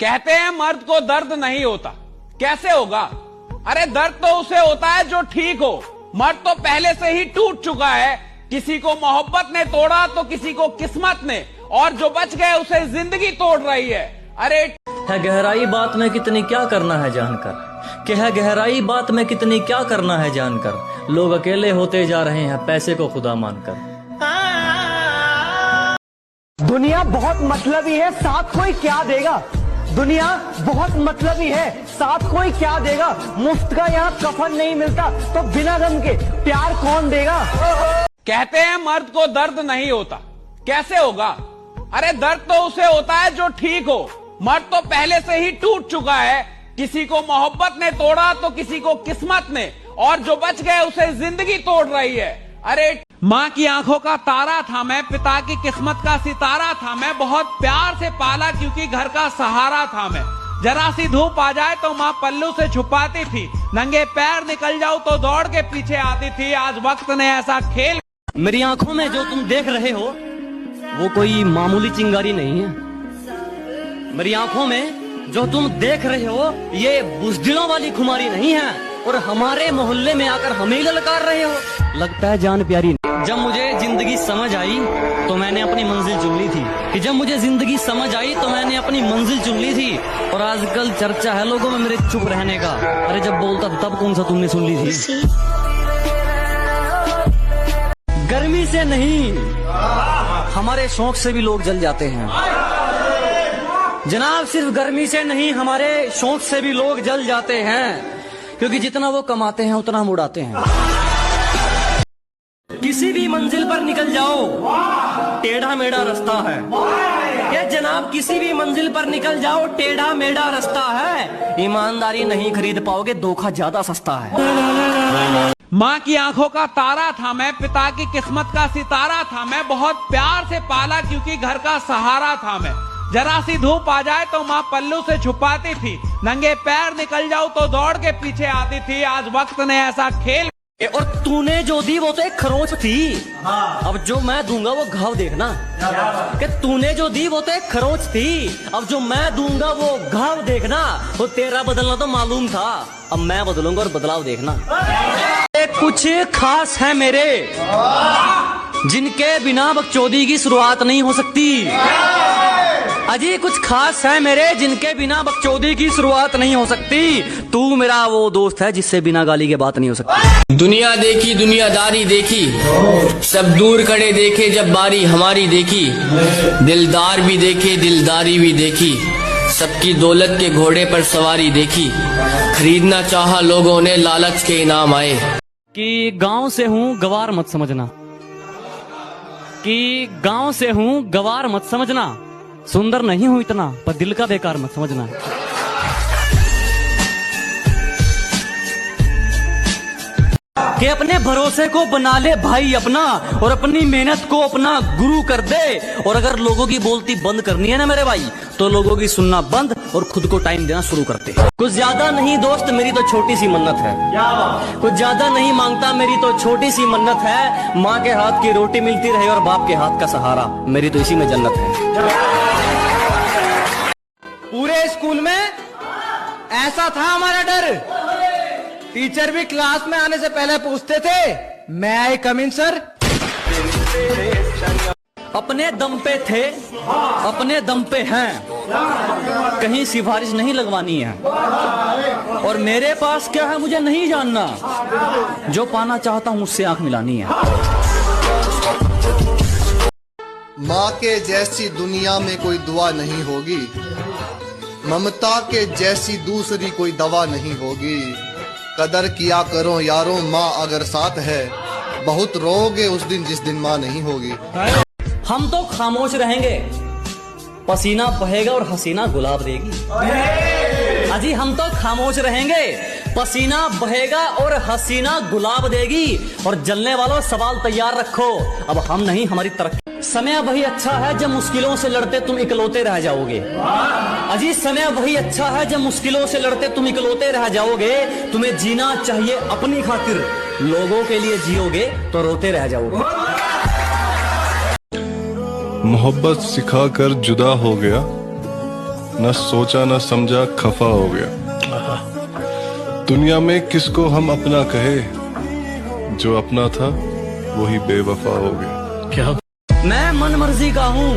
कहते हैं मर्द को दर्द नहीं होता, कैसे होगा? अरे दर्द तो उसे होता है जो ठीक हो। मर्द तो पहले से ही टूट चुका है। किसी को मोहब्बत ने तोड़ा तो किसी को किस्मत ने, और जो बच गए उसे जिंदगी तोड़ रही है। अरे है गहराई बात में कितनी क्या करना है जानकर, कि है गहराई बात में कितनी क्या करना है जानकर, लोग अकेले होते जा रहे हैं पैसे को खुदा मानकर। दुनिया बहुत मतलबी है, साथ कोई क्या देगा। दुनिया बहुत मतलबी है, साथ कोई क्या देगा। मुफ्त का यहाँ कफन नहीं मिलता तो बिना गम के प्यार कौन देगा। कहते हैं मर्द को दर्द नहीं होता, कैसे होगा? अरे दर्द तो उसे होता है जो ठीक हो। मर्द तो पहले से ही टूट चुका है। किसी को मोहब्बत ने तोड़ा तो किसी को किस्मत ने, और जो बच गए उसे जिंदगी तोड़ रही है। अरे माँ की आंखों का तारा था मैं, पिता की किस्मत का सितारा था मैं, बहुत प्यार से पाला क्योंकि घर का सहारा था मैं। जरा सी धूप आ जाए तो माँ पल्लू से छुपाती थी, नंगे पैर निकल जाऊं तो दौड़ के पीछे आती थी। आज वक्त ने ऐसा खेल। मेरी आंखों में जो तुम देख रहे हो वो कोई मामूली चिंगारी नहीं है। मेरी आंखों में जो तुम देख रहे हो ये बुज़दिलों वाली खुमारी नहीं है, और हमारे मोहल्ले में आकर हमें ललकार रहे हो। लगता है जान प्यारी। जब मुझे जिंदगी समझ आई तो मैंने अपनी मंजिल चुन ली थी, कि जब मुझे जिंदगी समझ आई तो मैंने अपनी मंजिल चुन ली थी। और आजकल चर्चा है लोगों में मेरे चुप रहने का। अरे जब बोलता तब कौन सा तुमने सुन ली थी। गर्मी से नहीं, हमारे शौक से भी लोग जल जाते हैं जनाब। सिर्फ गर्मी से नहीं, हमारे शौक से भी लोग जल जाते हैं, क्योंकि जितना वो कमाते हैं उतना हम उड़ाते हैं। किसी भी मंजिल पर निकल जाओ, टेढ़ा मेढ़ा रास्ता है। ये जनाब किसी भी मंजिल पर निकल जाओ, टेढ़ा मेढ़ा रास्ता है। ईमानदारी नहीं खरीद पाओगे, धोखा ज्यादा सस्ता है। माँ की आंखों का तारा था मैं, पिता की किस्मत का सितारा था मैं, बहुत प्यार से पाला क्योंकि घर का सहारा था मैं। जरा सी धूप आ जाए तो माँ पल्लू से छुपाती थी, नंगे पैर निकल जाऊं तो दौड़ के पीछे आती थी। आज वक्त ने ऐसा खेल। और तूने जो दी वो तो एक खरोच थी। अब जो मैं दूंगा वो घाव देखना। कि तूने जो दी वो तो एक खरोच थी, अब जो मैं दूंगा वो घाव देखना। वो तेरा बदलना तो मालूम था, अब मैं बदलूंगा और बदलाव देखना। कुछ खास है मेरे जिनके बिना बकचोदी की शुरुआत नहीं हो सकती। अजी कुछ खास है मेरे जिनके बिना बकचोदी की शुरुआत नहीं हो सकती। तू मेरा वो दोस्त है जिससे बिना गाली के बात नहीं हो सकती। दुनिया देखी दुनियादारी देखी, सब दूर खड़े देखे जब बारी हमारी देखी। दिलदार भी देखे दिलदारी भी देखी, सबकी दौलत के घोड़े पर सवारी देखी। खरीदना चाहा लोगों ने लालच के इनाम आए। कि गांव से हूँ गवार मत समझना, कि गांव से हूँ गवार मत समझना। सुंदर नहीं हूं इतना पर दिल का बेकार मत समझना। कि अपने भरोसे को बना ले भाई अपना, और अपनी मेहनत को अपना गुरु कर दे। और अगर लोगों की बोलती बंद करनी है ना मेरे भाई, तो लोगों की सुनना बंद और खुद को टाइम देना शुरू करते। कुछ ज्यादा नहीं दोस्त, मेरी तो छोटी सी मन्नत है। कुछ ज्यादा नहीं मांगता, मेरी तो छोटी सी मन्नत है। माँ के हाथ की रोटी मिलती रहे और बाप के हाथ का सहारा, मेरी तो इसी में जन्नत है। पूरे स्कूल में ऐसा था हमारा डर, टीचर भी क्लास में आने से पहले पूछते थे, मैं आई कम इन सर। अपने दम पे थे, अपने दम पे हैं, कहीं सिफारिश नहीं लगवानी है। और मेरे पास क्या है मुझे नहीं जानना, जो पाना चाहता हूं उससे आंख मिलानी है। माँ के जैसी दुनिया में कोई दुआ नहीं होगी, ममता के जैसी दूसरी कोई दवा नहीं होगी। कदर किया करो यारों, माँ अगर साथ है, बहुत रोगे उस दिन जिस दिन माँ नहीं होगी। हम तो खामोश रहेंगे, पसीना बहेगा और हसीना गुलाब देगी। अजी हम तो खामोश रहेंगे, पसीना बहेगा और हसीना गुलाब देगी। और जलने वालों सवाल तैयार रखो, अब हम नहीं हमारी तरक्की। समय वही अच्छा है जब मुश्किलों से लड़ते तुम इकलौते रह जाओगे। अजी समय वही अच्छा है जब मुश्किलों से लड़ते तुम इकलौते रह जाओगे। तुम्हें जीना चाहिए अपनी खातिर, लोगों के लिए जियोगे तो रोते रह जाओगे। मोहब्बत सिखाकर जुदा हो गया, न सोचा न समझा खफा हो गया। दुनिया में किसको हम अपना कहे, जो अपना था वही बेवफा हो गया। मैं मन मर्जी का हूँ,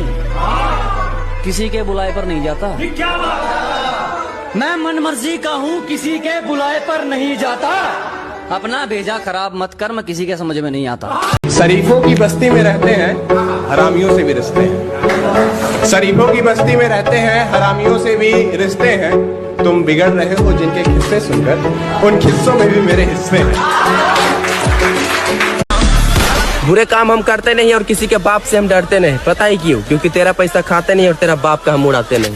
किसी के बुलाए पर नहीं जाता। मैं मन मर्जी का हूँ, किसी के बुलाए पर नहीं जाता। अपना भेजा खराब मत कर, मैं किसी के समझ में नहीं आता। शरीफों की बस्ती में रहते हैं, हरामियों से भी रिश्ते हैं। शरीफों की बस्ती में रहते हैं, हरामियों से भी रिश्ते हैं। तुम बिगड़ रहे हो जिनके किस्से सुनकर, उन किस्सों में भी मेरे हिस्से हैं। बुरे काम हम करते नहीं और किसी के बाप से हम डरते नहीं। पता ही क्यों? क्योंकि तेरा पैसा खाते नहीं और तेरा बाप का हम उड़ाते नहीं।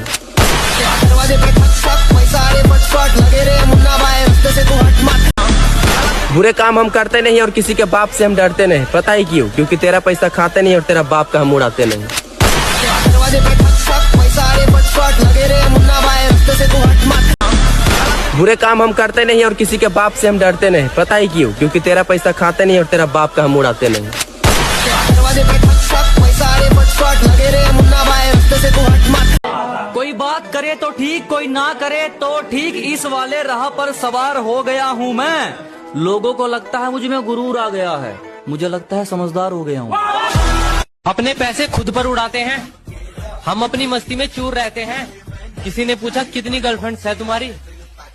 बुरे काम हम करते नहीं और किसी के बाप से हम डरते नहीं। पता ही क्यों? क्योंकि तेरा पैसा खाते नहीं और तेरा बाप का हम उड़ाते नहीं। बुरे काम हम करते नहीं और किसी के बाप से हम डरते नहीं। पता ही क्यों? क्योंकि तेरा पैसा खाते नहीं और तेरा बाप का हम उड़ाते नहीं। कोई बात करे तो ठीक, कोई ना करे तो ठीक, इस वाले राह पर सवार हो गया हूँ मैं। लोगों को लगता है मुझ में गुरूर आ गया है, मुझे लगता है समझदार हो गया हूँ। अपने पैसे खुद पर उड़ाते हैं, हम अपनी मस्ती में चूर रहते हैं। किसी ने पूछा कितनी गर्लफ्रेंड्स है तुम्हारी,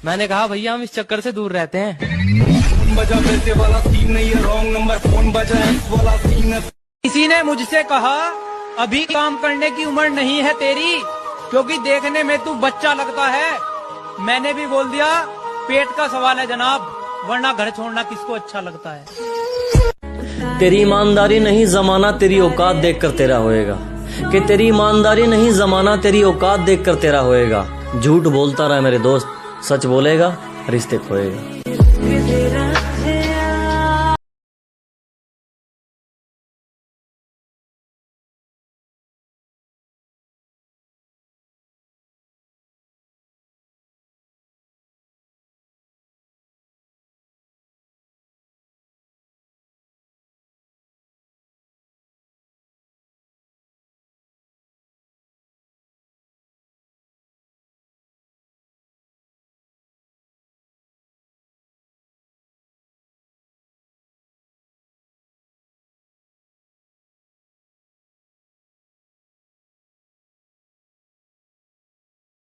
मैंने कहा भैया हम इस चक्कर से दूर रहते हैं। किसी ने मुझसे कहा अभी काम करने की उम्र नहीं है तेरी, क्योंकि देखने में तू बच्चा लगता है। मैंने भी बोल दिया पेट का सवाल है जनाब, वरना घर छोड़ना किसको अच्छा लगता है। तेरी ईमानदारी नहीं जमाना तेरी औकात देखकर तेरा होएगा, कि तेरी ईमानदारी नहीं जमाना तेरी औकात देखकर तेरा होएगा। झूठ बोलता रहा मेरे दोस्त, सच बोलेगा रिश्ते खोएगा।